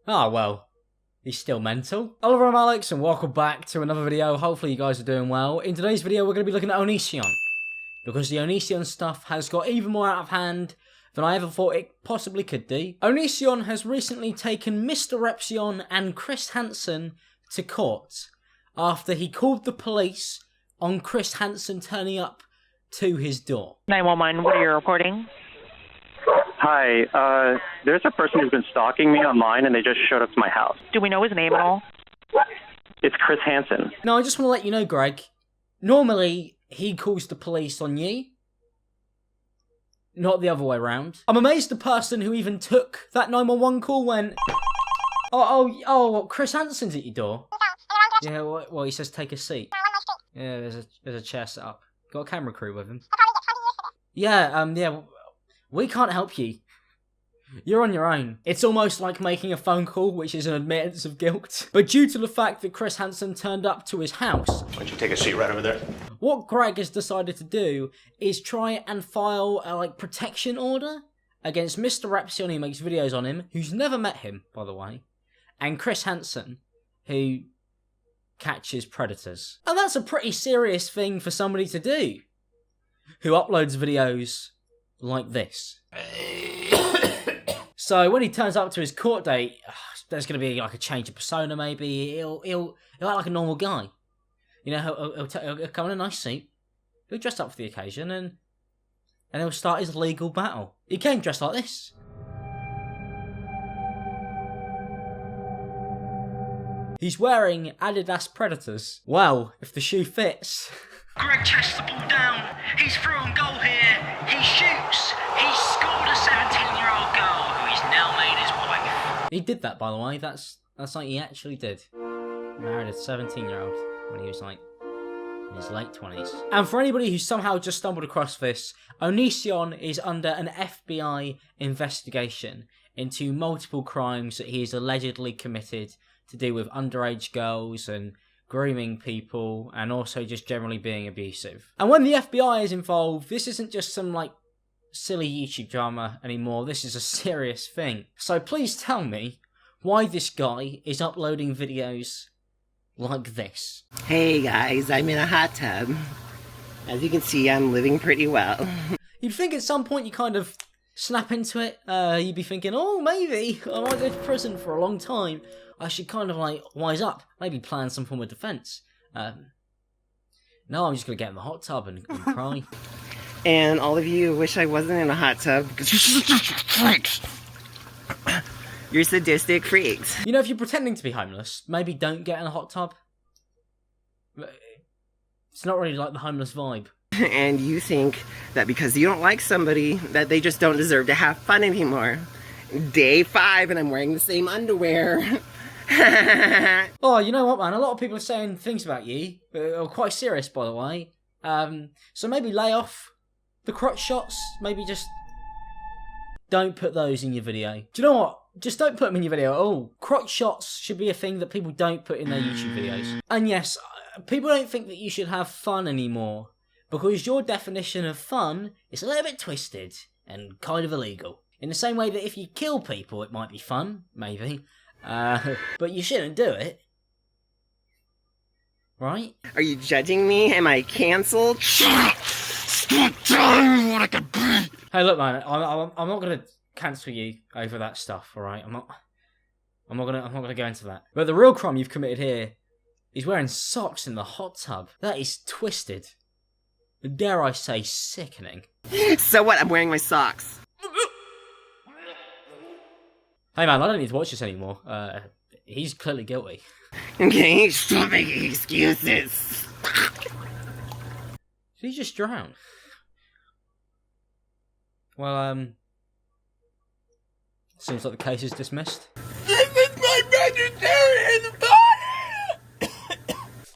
Ah, well. He's still mental. Hello, ImAllexx, and welcome back to another video. Hopefully you guys are doing well. In today's video, we're going to be looking at Onision, because the Onision stuff has got even more out of hand than I ever thought it possibly could do. Onision has recently taken Mr. Repsion and Chris Hansen to court after he called the police on Chris Hansen turning up to his door. 911, what are you reporting? Hi, there's a person who's been stalking me online and they just showed up to my house. Do we know his name at all? It's Chris Hansen. Now, I just want to let you know, Greg, normally he calls the police on you, not the other way around. I'm amazed the person who even took that 911 call went, oh, Chris Hansen's at your door. Yeah, well, he says take a seat. Yeah, there's a chair set up. Got a camera crew with him. Yeah, we can't help you. You're on your own. It's almost like making a phone call, which is an admittance of guilt. But due to the fact that Chris Hansen turned up to his house... Why don't you take a seat right over there? What Greg has decided to do is try and file a, protection order against Mr. Repsion, who makes videos on him, who's never met him, by the way, and Chris Hansen, who catches predators. And that's a pretty serious thing for somebody to do, who uploads videos like this. So when he turns up to his court date, there's going to be like a change of persona. Maybe he'll act like a normal guy. You know, he'll come in a nice suit. He'll dress up for the occasion, and he'll start his legal battle. He came dressed like this. He's wearing Adidas Predators. Well, if the shoe fits. Greg chests the ball down. He's through on goal here. He shoots. He's scored a 17-year-old girl who he's now made his wife. He did that, by the way. That's something he actually did. Married a 17-year-old when he was in his late 20s. And for anybody who somehow just stumbled across this, Onision is under an FBI investigation into multiple crimes that he has allegedly committed to do with underage girls and grooming people, and also just generally being abusive. And when the FBI is involved, this isn't just some, silly YouTube drama anymore. This is a serious thing. So please tell me why this guy is uploading videos like this. Hey guys, I'm in a hot tub. As you can see, I'm living pretty well. You'd think at some point you kind of snap into it. You'd be thinking, oh, maybe I might go to prison for a long time. I should kind of wise up, maybe plan some form of defense. No, I'm just gonna get in the hot tub and cry. And all of you wish I wasn't in a hot tub because you're freaks. You're sadistic freaks. You know, if you're pretending to be homeless, maybe don't get in a hot tub. It's not really like the homeless vibe. And you think that because you don't like somebody, that they just don't deserve to have fun anymore. Day 5 and I'm wearing the same underwear. Oh, you know what, man? A lot of people are saying things about you. Quite serious, by the way. So maybe lay off the crotch shots. Maybe just don't put those in your video. Do you know what? Just don't put them in your video at all. Crotch shots should be a thing that people don't put in their YouTube videos. And yes, people don't think that you should have fun anymore, because your definition of fun is a little bit twisted and kind of illegal. In the same way that if you kill people, it might be fun, maybe. But you shouldn't do it. Right? Are you judging me? Am I cancelled? Stop telling me what I can be! Hey, look, man, I'm not gonna cancel you over that stuff, alright? I'm not gonna go into that. But the real crime you've committed here is wearing socks in the hot tub. That is twisted. Dare I say, sickening. So what? I'm wearing my socks. Hey man, I don't need to watch this anymore. He's clearly guilty. Okay, stop making excuses. Did he just drown? Well, seems like the case is dismissed. This is my vegetarian body!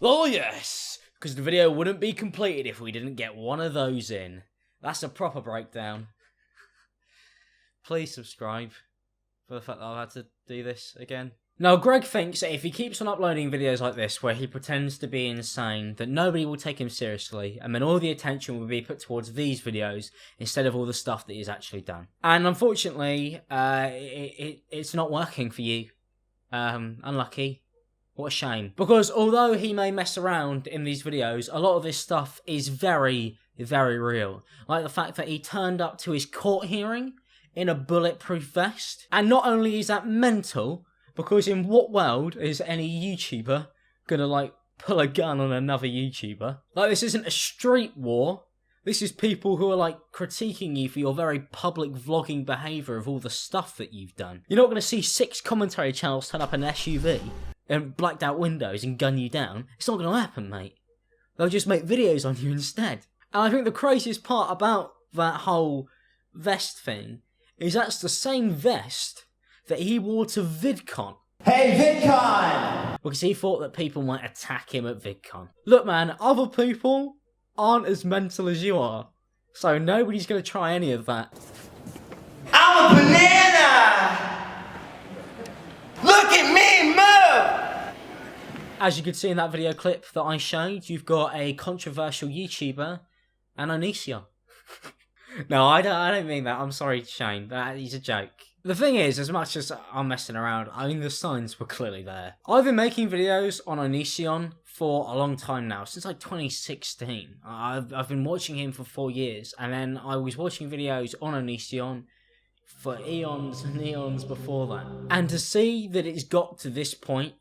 Oh yes, because the video wouldn't be completed if we didn't get one of those in. That's a proper breakdown. Please subscribe for the fact that I've had to do this again. Now, Greg thinks that if he keeps on uploading videos like this where he pretends to be insane, that nobody will take him seriously, and then all the attention will be put towards these videos instead of all the stuff that he's actually done. And unfortunately, it's not working for you, Unlucky. What a shame. Because although he may mess around in these videos, a lot of this stuff is very, very real. Like the fact that he turned up to his court hearing in a bulletproof vest. And not only is that mental, because in what world is any YouTuber gonna, like, pull a gun on another YouTuber? Like, this isn't a street war. This is people who are, like, critiquing you for your very public vlogging behaviour of all the stuff that you've done. You're not going to see 6 commentary channels turn up in an SUV and blacked out windows and gun you down. It's not going to happen, mate. They'll just make videos on you instead. And I think the craziest part about that whole vest thing is that's the same vest that he wore to VidCon. Hey, VidCon! Because he thought that people might attack him at VidCon. Look, man, other people aren't as mental as you are, so nobody's going to try any of that. I'm a banana! Look at me move! As you could see in that video clip that I showed, you've got a controversial YouTuber and Onision. No, I don't mean that. I'm sorry, Shane. He's a joke. The thing is, as much as I'm messing around, I mean, the signs were clearly there. I've been making videos on Onision for a long time now, since like 2016. I've been watching him for 4 years, and then I was watching videos on Onision for eons and eons before that. And to see that it's got to this point,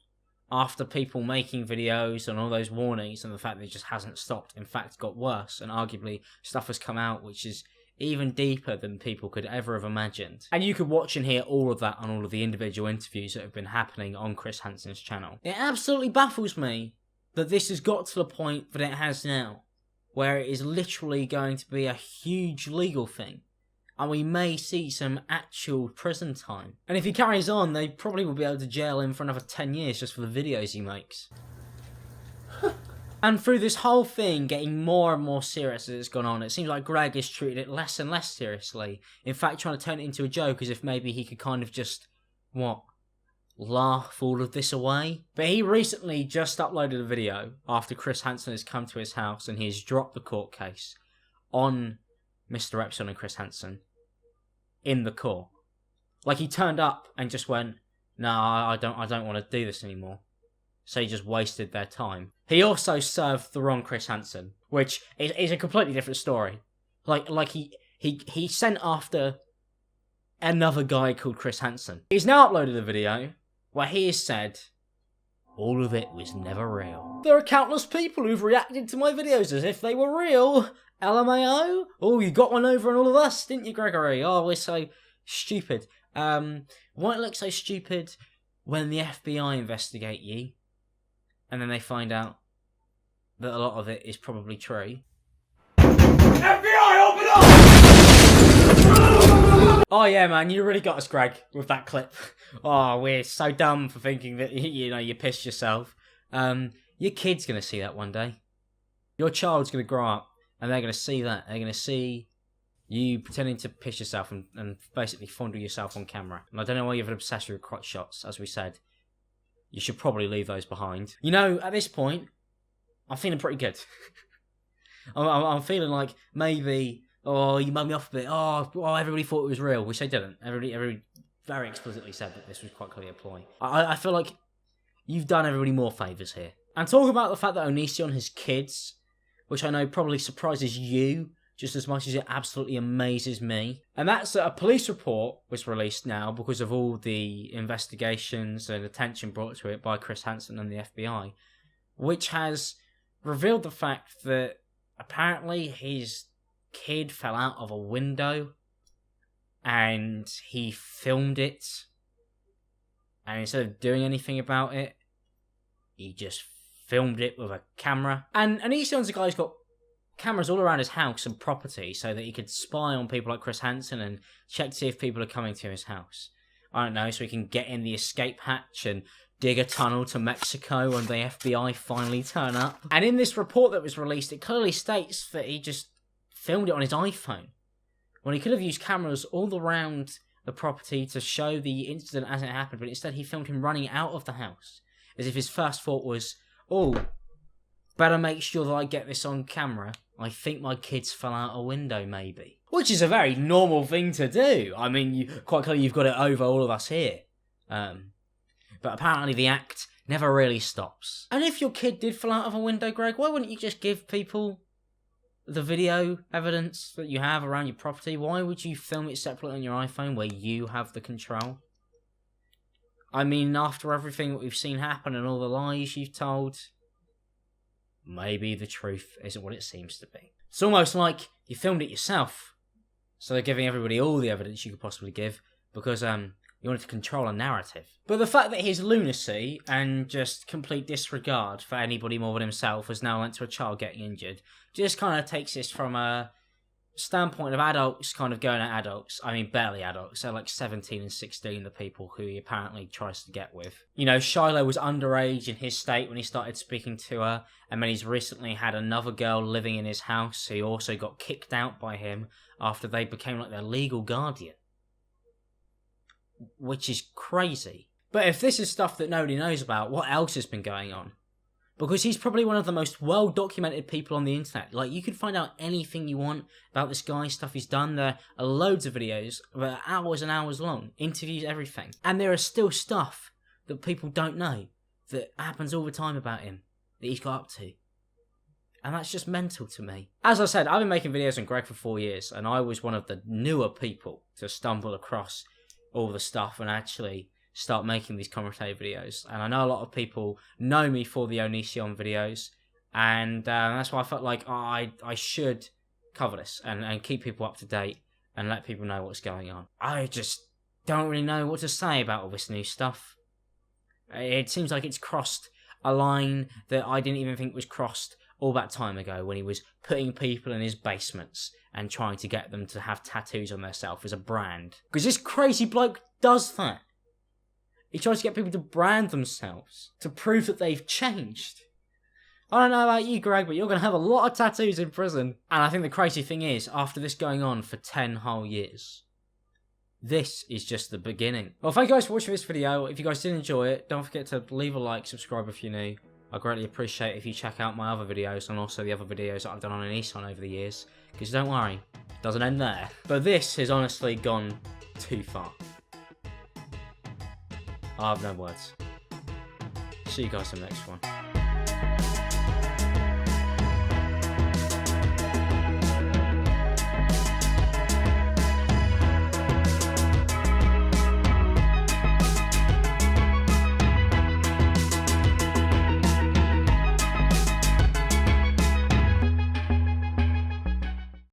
after people making videos and all those warnings, and the fact that it just hasn't stopped, in fact got worse, and arguably stuff has come out which is even deeper than people could ever have imagined. And you could watch and hear all of that on all of the individual interviews that have been happening on Chris Hansen's channel. It absolutely baffles me that this has got to the point that it has now, where it is literally going to be a huge legal thing, and we may see some actual prison time. And if he carries on, they probably will be able to jail him for another 10 years just for the videos he makes. And through this whole thing getting more and more serious as it's gone on, it seems like Greg has treated it less and less seriously. In fact, trying to turn it into a joke as if maybe he could kind of just, laugh all of this away. But he recently just uploaded a video after Chris Hansen has come to his house and he has dropped the court case on Mr. Epson and Chris Hansen in the court. Like, he turned up and just went, no, I don't want to do this anymore. So he just wasted their time. He also served the wrong Chris Hansen, which is a completely different story. Like he sent after another guy called Chris Hansen. He's now uploaded a video where he has said, all of it was never real. There are countless people who've reacted to my videos as if they were real. LMAO? Oh, you got one over on all of us, didn't you, Gregory? Oh, we're so stupid. Won't it look so stupid when the FBI investigate you? And then they find out that a lot of it is probably true. FBI, open up! Oh yeah, man, you really got us, Greg, with that clip. Oh, we're so dumb for thinking that, you pissed yourself. Your kid's going to see that one day. Your child's going to grow up, and they're going to see that. They're going to see you pretending to piss yourself and basically fondle yourself on camera. And I don't know why you have an obsession with crotch shots, as we said. You should probably leave those behind. At this point, I'm feeling pretty good. I'm feeling like maybe, you made me off a bit. Everybody thought it was real, which they didn't. Everybody very explicitly said that this was quite clearly a ploy. I feel like you've done everybody more favours here. And talk about the fact that Onision has kids, which I know probably surprises you just as much as it absolutely amazes me. And that's that a police report was released now because of all the investigations and attention brought to it by Chris Hansen and the FBI, which has revealed the fact that apparently his kid fell out of a window and he filmed it, and instead of doing anything about it, he just filmed it with a camera. And Onision's a guy who's got cameras all around his house and property so that he could spy on people like Chris Hansen and check to see if people are coming to his house. I don't know, so he can get in the escape hatch and dig a tunnel to Mexico when the FBI finally turn up. And in this report that was released, it clearly states that he just filmed it on his iPhone, when he could have used cameras all around the property to show the incident as it happened, but instead he filmed him running out of the house, as if his first thought was, better make sure that I get this on camera. I think my kids fell out a window, maybe. Which is a very normal thing to do. I mean, quite clearly you've got it over all of us here. But But apparently the act never really stops. And if your kid did fall out of a window, Greg, why wouldn't you just give people the video evidence that you have around your property? Why would you film it separately on your iPhone where you have the control? I mean, after everything that we've seen happen and all the lies you've told, maybe the truth isn't what it seems to be. It's almost like you filmed it yourself, so they're giving everybody all the evidence you could possibly give, because you wanted to control a narrative. But the fact that his lunacy and just complete disregard for anybody more than himself has now led to a child getting injured just kind of takes this from a standpoint of adults kind of going at adults. I mean, barely adults. They're like 17 and 16, the people who he apparently tries to get with. You know, Shiloh was underage in his state when he started speaking to her, and then he's recently had another girl living in his house who also got kicked out by him after they became like their legal guardian. Which is crazy. But if this is stuff that nobody knows about, what else has been going on? Because he's probably one of the most well-documented people on the internet. Like, you could find out anything you want about this guy, stuff he's done. There are loads of videos that are hours and hours long, interviews, everything. And there is still stuff that people don't know that happens all the time about him, that he's got up to. And that's just mental to me. As I said, I've been making videos on Greg for 4 years, and I was one of the newer people to stumble across all the stuff and actually start making these commentary videos. And I know a lot of people know me for the Onision videos, and that's why I felt like I should cover this and keep people up to date and let people know what's going on. I just don't really know what to say about all this new stuff. It seems like it's crossed a line that I didn't even think was crossed all that time ago, when he was putting people in his basements and trying to get them to have tattoos on themselves as a brand. Because this crazy bloke does that. He tries to get people to brand themselves to prove that they've changed. I don't know about you, Greg, but you're going to have a lot of tattoos in prison. And I think the crazy thing is, after this going on for 10 whole years, this is just the beginning. Well, thank you guys for watching this video. If you guys did enjoy it, don't forget to leave a like, subscribe if you're new. I greatly appreciate if you check out my other videos and also the other videos that I've done on Onision over the years. Because don't worry, it doesn't end there. But this has honestly gone too far. I have no words. See you guys in the next one.